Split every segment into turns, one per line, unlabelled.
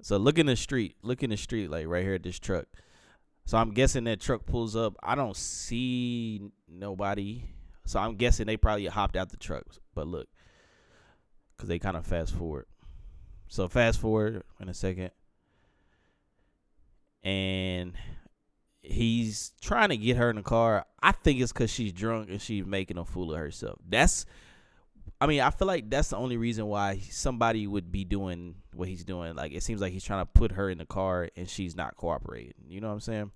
So look in the street. Look in the street, like right here at this truck. So I'm guessing that truck pulls up. I don't see nobody. So I'm guessing they probably hopped out the truck. But look, because they kind of fast forward. So fast forward in a second. And he's trying to get her in the car. I think it's because she's drunk and she's making a fool of herself. I feel like that's the only reason why somebody would be doing what he's doing. Like, it seems like he's trying to put her in the car and she's not cooperating. You know what I'm saying?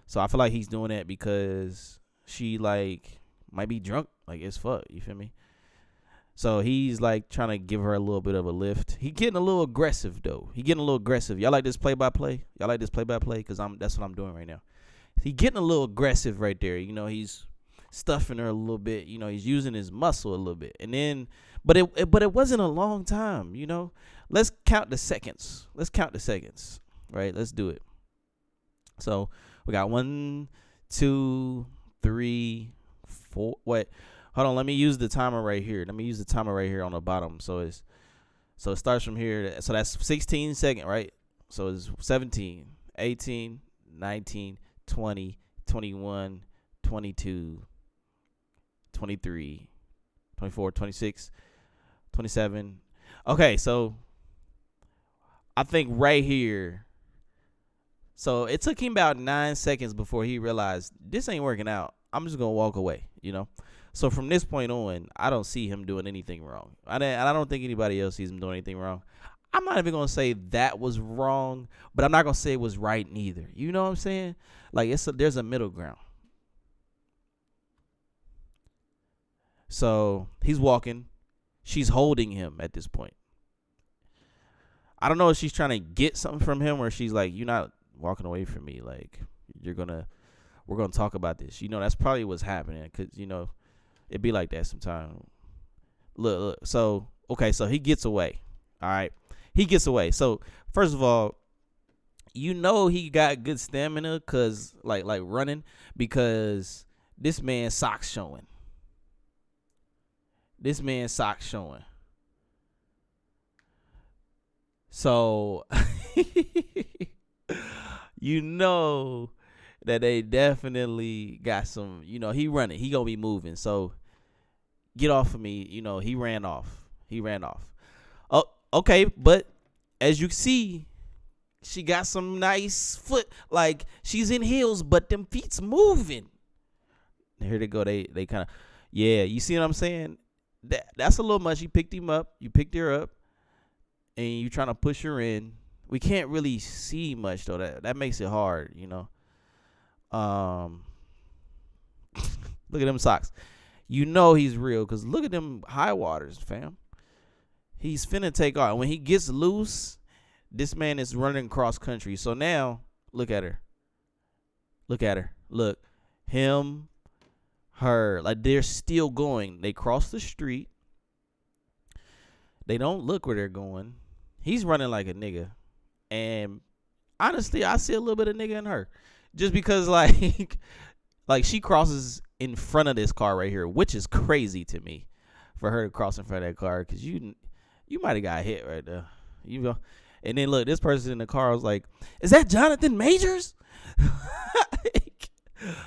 So I feel like he's doing that because she, like, might be drunk, like, as fuck. You feel me? So he's, like, trying to give her a little bit of a lift. He getting a little aggressive, though. Y'all like this play-by-play? Y'all like this play-by-play? Because that's what I'm doing right now. He getting a little aggressive right there. You know, he's stuffing her a little bit. You know, he's using his muscle a little bit. And then, but it wasn't a long time, you know. Let's count the seconds. Right? Let's do it. So we got 1, 2, 3, 4. Wait, hold on. Let me use the timer right here. On the bottom. So it starts from here. So that's 16 seconds, right? So it's 17, 18, 19, 20, 21, 22, 23, 24, 26, 27. Okay, so I think right here. So it took him about 9 seconds before he realized this ain't working out. I'm just going to walk away, you know. So from this point on, I don't see him doing anything wrong. I don't think anybody else sees him doing anything wrong. I'm not even going to say that was wrong, but I'm not going to say it was right neither. You know what I'm saying? Like, there's a middle ground. So he's walking. She's holding him at this point. I don't know if she's trying to get something from him or she's like, you're not walking away from me. Like, we're going to talk about this. You know, that's probably what's happening because, you know, it'd be like that sometimes. Look. So, okay, so he gets away. All right. He gets away. So, first of all, you know he got good stamina because, like running, because this man's socks showing. So, you know that they definitely got some, you know, he running. He going to be moving. So, get off of me. You know, he ran off. Oh, okay, but as you can see, she got some nice foot. Like, she's in heels, but them feet's moving. Here they go. They kind of, yeah, you see what I'm saying? That's a little much. You picked him up. You picked her up. And you trying to push her in. We can't really see much, though. That makes it hard, you know. Look at them socks. You know he's real because look at them high waters, fam. He's finna take off. When he gets loose, this man is running cross country. So now, look at her. Look. Him, her. Like, they're still going. They cross the street. They don't look where they're going. He's running like a nigga. And honestly, I see a little bit of nigga in her. Just because, like she crosses in front of this car right here, which is crazy to me for her to cross in front of that car because you might have got hit right there. You go. And then, look, this person in the car was like, is that Jonathan Majors?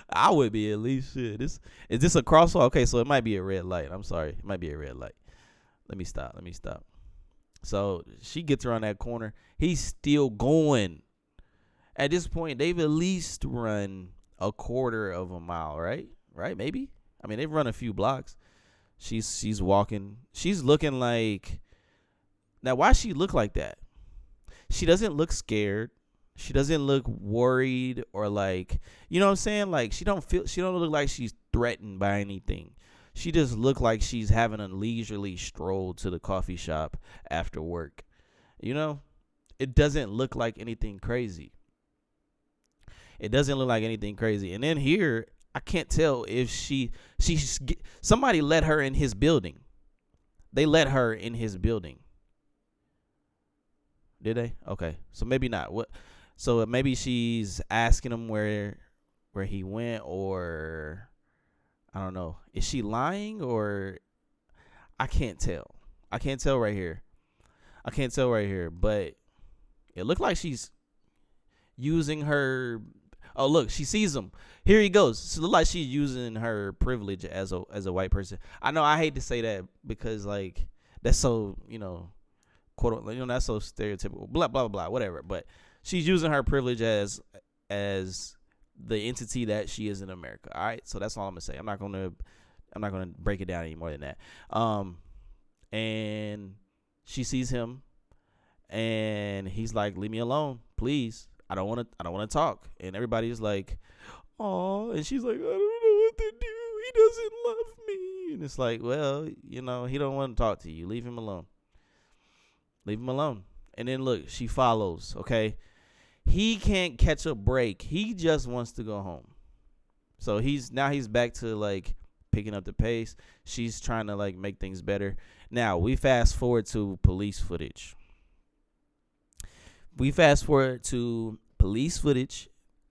I would be at least. Shit. Is this a crosswalk? Okay, so it might be a red light. I'm sorry. It might be a red light. Let me stop. So she gets around that corner. He's still going. At this point, they've at least run a quarter of a mile, right? Right, maybe? I mean, they've run a few blocks. She's walking. She's looking like... Now, why she look like that? She doesn't look scared. She doesn't look worried or like... You know what I'm saying? Like, she don't look like she's threatened by anything. She just looked like she's having a leisurely stroll to the coffee shop after work. You know? It doesn't look like anything crazy. And then here, I can't tell if somebody let her in his building. They let her in his building. Did they? Okay. So maybe not. What? So maybe she's asking him where he went, or I don't know. Is she lying, or I can't tell. I can't tell right here. But It looked like she's using her. Oh, look, she sees him. Here he goes. It look like she's using her privilege as a white person. I know I hate to say that because like that's so quote that's so stereotypical. Blah blah blah whatever. But she's using her privilege as the entity that she is in America. All right, so that's all I'm gonna say. I'm not gonna break it down any more than that. And she sees him, and he's like, "Leave me alone, please. I don't want to talk." And everybody's like, "Oh," and she's like, "I don't know what to do. He doesn't love me." And it's like, well, he don't want to talk to you. Leave him alone. Leave him alone. And then look, she follows. Okay, he can't catch a break. He just wants to go home. So he's back to like picking up the pace. She's trying to like make things better. Now we fast forward to police footage.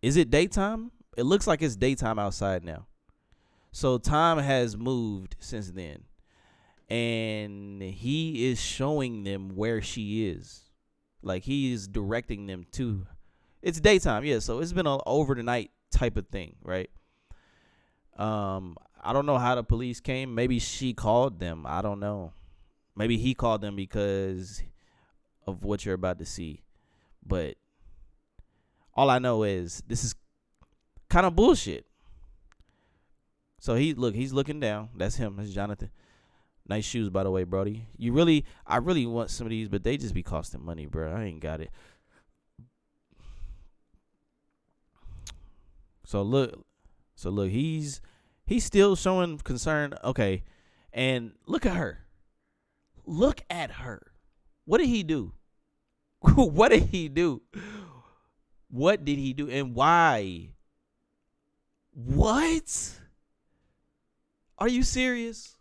Is it daytime? It looks like it's daytime outside now. So time has moved since then. And he is showing them where she is. Like he is directing them to. It's daytime, yeah. So it's been an over the night type of thing, right? I don't know how the police came. Maybe she called them. I don't know. Maybe he called them because of what you're about to see. But all I know is this is kind of bullshit. So he's looking down. That's him. That's Jonathan. Nice shoes, by the way, Brody. I really want some of these, but they just be costing money, bro. I ain't got it. So look, he's still showing concern. Okay, and look at her. Look at her. What did he do? What did he do? What did he do and why? What? Are you serious?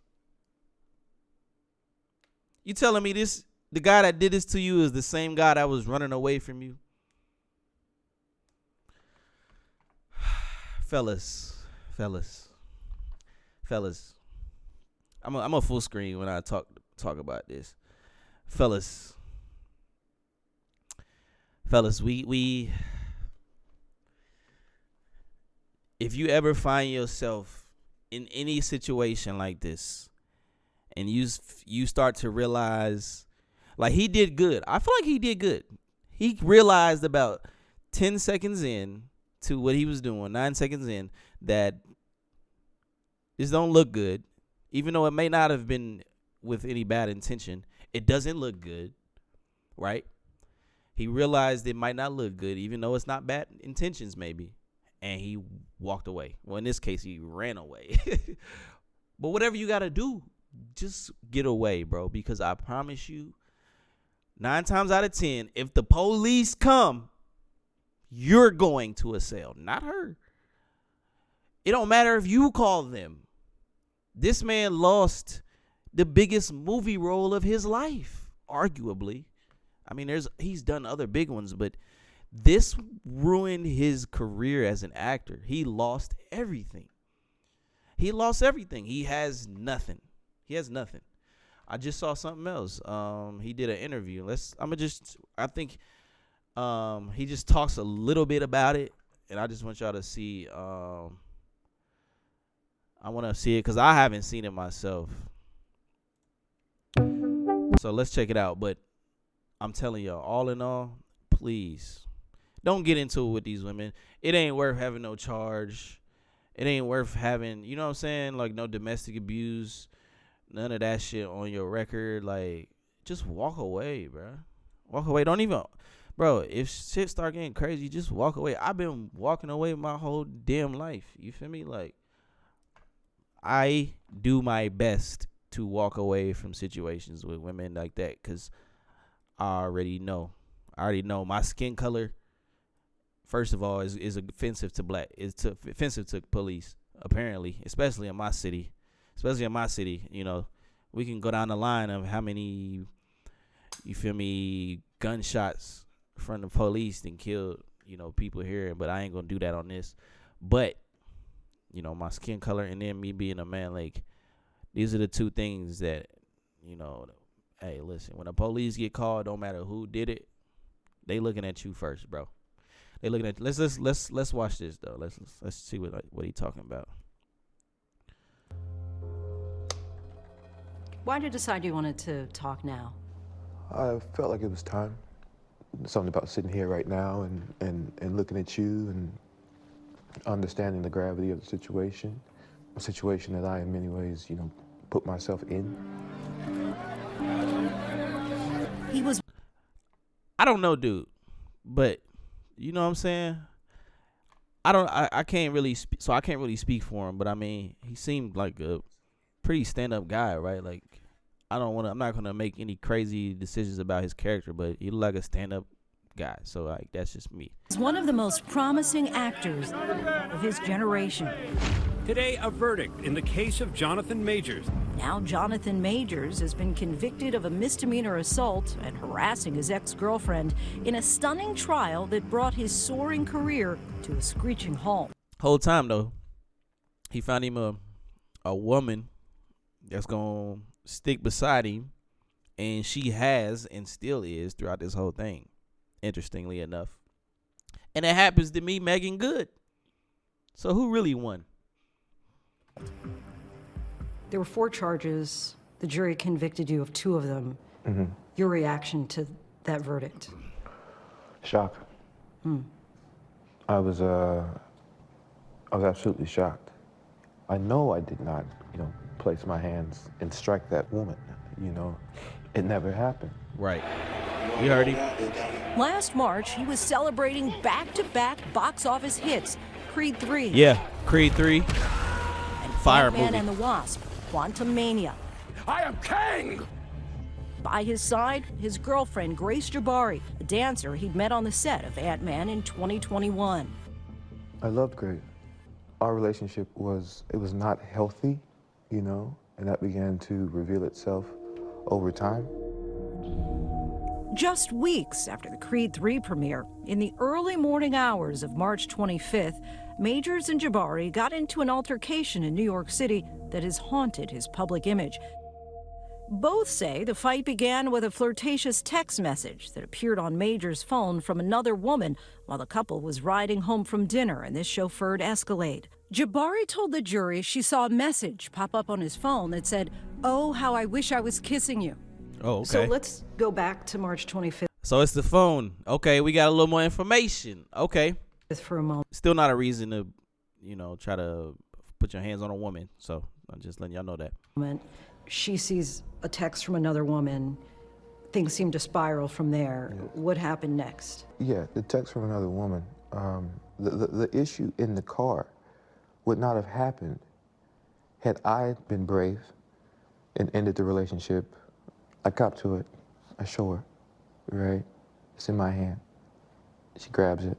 You telling me the guy that did this to you is the same guy that was running away from you? Fellas. I'm a full screen when I talk about this. Fellas, we if you ever find yourself in any situation like this and you start to realize, like, he did good. I feel like he did good. He realized about 10 seconds in to what he was doing, 9 seconds in, that this don't look good. Even though it may not have been with any bad intention, it doesn't look good, right? He realized it might not look good, even though it's not bad intentions maybe, and he walked away. Well, in this case, he ran away. But whatever you got to do, just get away, bro, because I promise you, 9 times out of 10, if the police come, you're going to a cell, not her. It don't matter if you call them. This man lost the biggest movie role of his life, arguably. I mean, he's done other big ones, but this ruined his career as an actor. He lost everything. He has nothing. I just saw something else. He did an interview. I think he just talks a little bit about it, and I just want y'all to see. I want to see it because I haven't seen it myself. So let's check it out. But I'm telling y'all, all in all, please don't get into it with these women. It ain't worth having no charge. It ain't worth having, you know what I'm saying, like no domestic abuse, none of that shit on your record. Like, just walk away, bro. Walk away. Don't even, bro, if shit start getting crazy, just walk away. I've been walking away my whole damn life. You feel me? Like, I do my best to walk away from situations with women like that because I already know my skin color, first of all, is offensive to black. It's offensive to police, apparently, especially in my city. You know, we can go down the line of how many, you feel me, gunshots from the police and killed, people here. But I ain't going to do that on this. But, my skin color and then me being a man, like, these are the two things that, hey, listen, when the police get called, don't matter who did it, They looking at you first, bro. They looking at. Let's watch this though. Let's see what he talking about.
Why did you decide you wanted to talk now?
I felt like it was time. Something about sitting here right now and looking at you and understanding the gravity of the situation, a situation that I, in many ways, put myself in.
I don't know, dude, but you know what I'm saying? I can't really I can't really speak for him, but I mean, he seemed like a pretty stand-up guy, right? Like, I'm not gonna make any crazy decisions about his character, but he looked like a stand-up guy. So like, that's just me.
He's one of the most promising actors of his generation.
Today, a verdict in the case of Jonathan Majors.
Now Jonathan Majors has been convicted of a misdemeanor assault and harassing his ex-girlfriend in a stunning trial that brought his soaring career to a screeching halt.
Whole time though, he found him a woman that's gonna stick beside him, and she has and still is throughout this whole thing, interestingly enough. And it happens to me, Megan Good. So who really won?
There were 4 charges. The jury convicted you of 2 of them.
Mm-hmm.
Your reaction to that verdict?
Shock. I was absolutely shocked. I know I did not, place my hands and strike that woman. It never happened.
Right. You heard him.
Last March, he was celebrating back-to-back box office hits. Creed 3.
Yeah, Creed 3.
And
Fire
Ant-Man
movie.
and the Wasp. Quantumania.
I am king!
By his side, his girlfriend, Grace Jabari, a dancer he'd met on the set of Ant-Man in 2021.
I loved Grace. Our relationship was not healthy, and that began to reveal itself over time.
Just weeks after the Creed 3 premiere, in the early morning hours of March 25th, Majors and Jabari got into an altercation in New York City that has haunted his public image. Both say the fight began with a flirtatious text message that appeared on Majors' phone from another woman while the couple was riding home from dinner and this chauffeured escalade. Jabari told the jury she saw a message pop up on his phone that said, "Oh, how I wish I was kissing you."
Oh, okay.
So let's go back to March 25th
So it's the phone. Okay, we got a little more information. Okay.
for a moment.
Still not a reason to, try to put your hands on a woman. So I'm just letting y'all know that.
She sees a text from another woman. Things seem to spiral from there.
Yeah.
What happened next?
Yeah, the text from another woman. The issue in the car would not have happened had I been brave and ended the relationship. I cop to it. I show her, right? It's in my hand. She grabs it.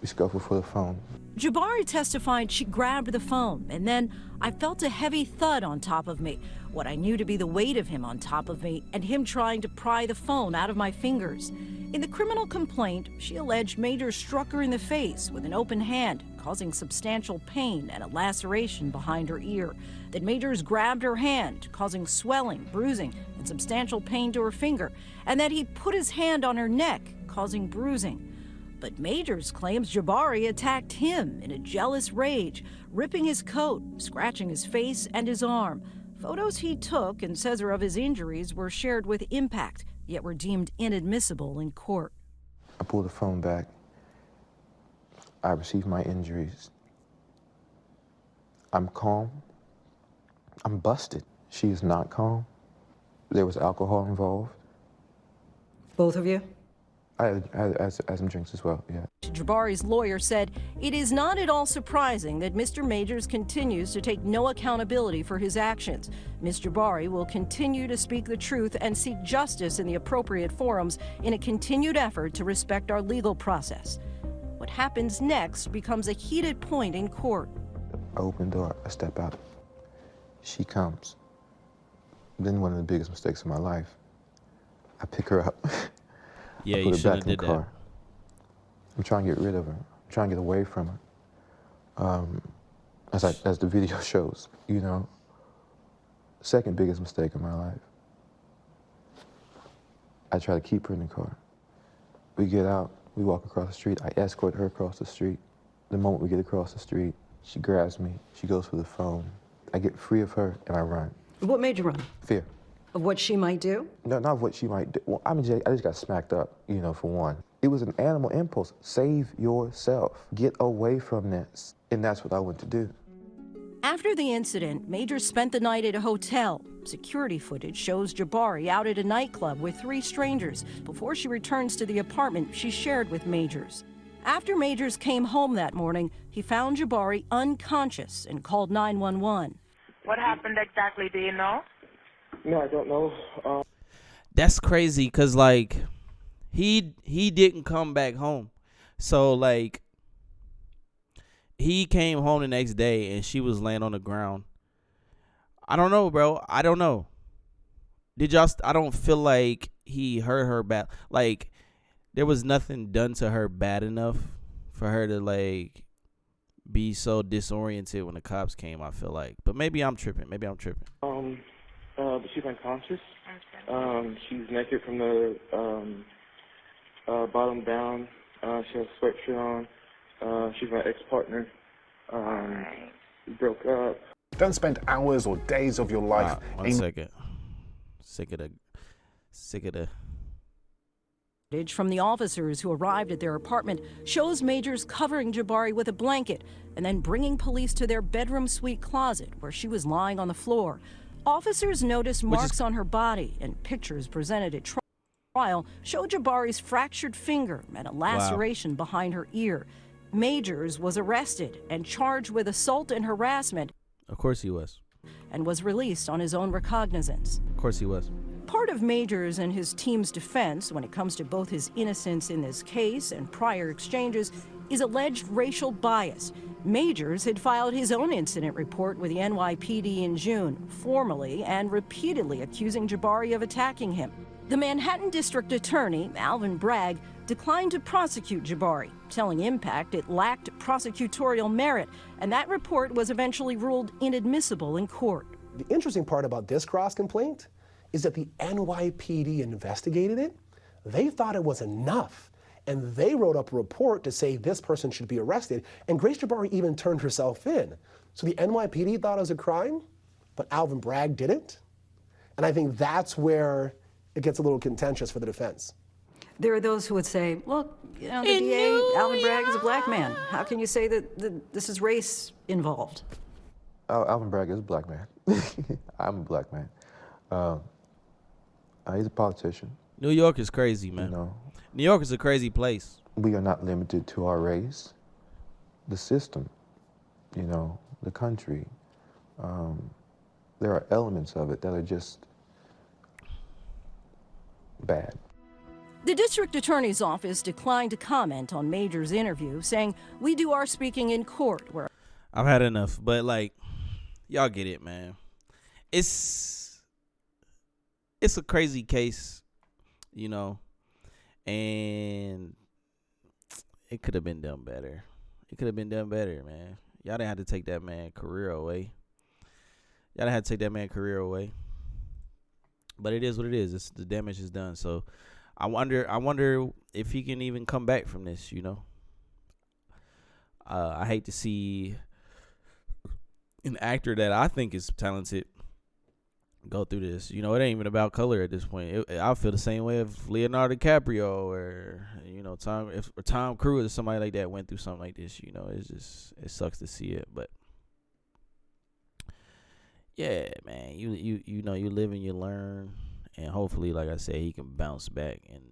We scuffle for the phone.
Jabari testified she grabbed the phone, and then I felt a heavy thud on top of me, what I knew to be the weight of him on top of me, and him trying to pry the phone out of my fingers. In the criminal complaint, she alleged Majors struck her in the face with an open hand, causing substantial pain and a laceration behind her ear. That Majors grabbed her hand, causing swelling, bruising, and substantial pain to her finger, and that he put his hand on her neck, causing bruising. But Majors claims Jabari attacked him in a jealous rage, ripping his coat, scratching his face and his arm. Photos he took and says are of his injuries were shared with Impact, yet were deemed inadmissible in court.
I pull the phone back. I receive my injuries. I'm calm. I'm busted. She is not calm. There was alcohol involved.
Both of you?
I had some drinks as well, yeah.
Jabari's lawyer said it is not at all surprising that Mr. Majors continues to take no accountability for his actions. Ms. Jabari will continue to speak the truth and seek justice in the appropriate forums in a continued effort to respect our legal process. What happens next becomes a heated point in court.
I open the door, I step out. She comes. Then one of the biggest mistakes of my life. I pick her up.
Yeah,
I
you
put her
shouldn't
back in
have
the
did
car.
that.
I'm trying to get rid of her. I'm trying to get away from her. As the video shows, second biggest mistake of my life. I try to keep her in the car. We get out, we walk across the street. I escort her across the street. The moment we get across the street, she grabs me, she goes for the phone. I get free of her and I run.
What made you run?
Fear.
Of what she might do?
No, not what she might do. Well, I just got smacked up, for one. It was an animal impulse. Save yourself. Get away from this. And that's what I went to do.
After the incident, Majors spent the night at a hotel. Security footage shows Jabari out at a nightclub with 3 strangers before she returns to the apartment she shared with Majors. After Majors came home that morning, he found Jabari unconscious and called 911.
What happened exactly? Do you know?
No, I don't know.
That's crazy because, like, he didn't come back home. So, like, he came home the next day and she was laying on the ground. I don't know, bro. I don't know. I don't feel like he hurt her bad. Like, there was nothing done to her bad enough for her to, like, be so disoriented when the cops came, I feel like. But maybe I'm tripping.
She's unconscious. She's naked from the bottom down. She has a sweatshirt on. She's my ex-partner. We broke up.
Don't spend hours or days of your life.
One second. Sick of the.
Footage from the officers who arrived at their apartment shows Majors covering Jabari with a blanket and then bringing police to their bedroom suite closet where she was lying on the floor. Officers noticed marks on her body, and pictures presented at trial show Jabari's fractured finger and a laceration behind her ear. Majors was arrested and charged with assault and harassment.
Of course he was.
And was released on his own recognizance.
Of course he was.
Part of Majors and his team's defense when it comes to both his innocence in this case and prior exchanges is alleged racial bias. Majors had filed his own incident report with the NYPD in June, formally and repeatedly accusing Jabari of attacking him. The Manhattan District Attorney, Alvin Bragg, declined to prosecute Jabari, telling Impact it lacked prosecutorial merit, and that report was eventually ruled inadmissible in court.
The interesting part about this cross-complaint is that the NYPD investigated it. They thought it was enough, and they wrote up a report to say this person should be arrested, and Grace Jabari even turned herself in. So the NYPD thought it was a crime, but Alvin Bragg didn't. And I think that's where it gets a little contentious for the defense.
There are those who would say, look, the DA, Alvin Bragg, is a black man. How can you say that this is race involved?
Alvin Bragg is a black man. I'm a black man. He's a politician.
New York is crazy, man. New York is a crazy place.
We are not limited to our race. The system, the country. There are elements of it that are just bad.
The district attorney's office declined to comment on Major's interview, saying, "We do our speaking in court." Where
I've had enough, but, like, y'all get it, man. It's a crazy case, and it could have been done better. Man. Y'all didn't have to take that man's career away. But it is what it is. The damage is done. So I wonder if he can even come back from this, I hate to see an actor that I think is talented go through this. It ain't even about color at this point. I feel the same way if Leonardo DiCaprio or Tom Cruise or somebody like that went through something like this. It sucks to see it, but yeah, man, you live and you learn, and hopefully, like I said, he can bounce back and